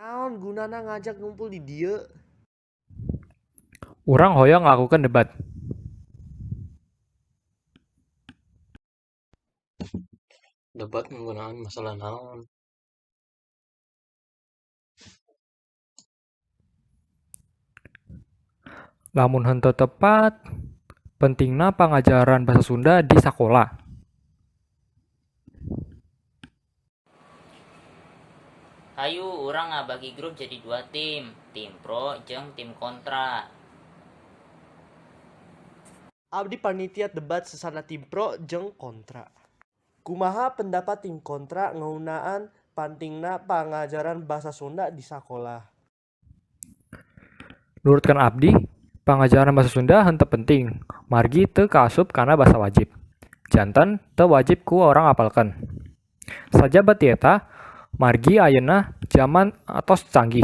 Naon gunana ngajak ngumpul di dieu? Urang hoyong ngelakukan debat. Debat menggunakan masalah naon? Lamun henteu tepat, pentingna pangajaran bahasa Sunda di sakola. Hayu urang ngabagi grup jadi 2 tim pro jeung tim kontra. Abdi panitia debat sesana tim pro jeung kontra. Kumaha pendapat tim kontra ngeunaan pentingna pangajaran bahasa Sunda di sakola? Nurutkan Abdi, pangajaran bahasa Sunda henteu penting, margi teu kaasup kana bahasa wajib. Janten teu wajib ku orang apalkan. Sajabat eta, margi ayeuna zaman atos canggih.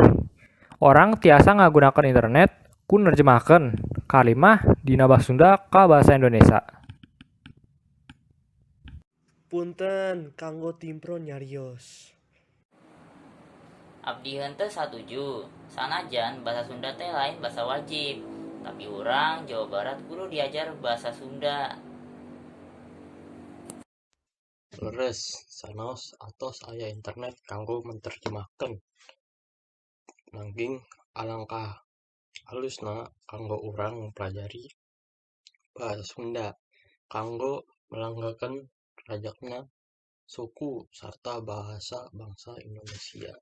Orang tiasa ngagunakan internet ku nerjemahkeun kalimah dina bahasa Sunda ka bahasa Indonesia. Punten, kanggo tim pro nyarios. Abdi henteu satuju, sanajan bahasa Sunda teh lain bahasa wajib, tapi urang Jawa Barat kudu diajar bahasa Sunda. Leres, sanos atos aya internet kanggo menterjemahkeun. Nanging alangkah halusna kanggo urang mempelajari bahasa Sunda kanggo melanggakan rajakna suku sarta bahasa bangsa Indonesia.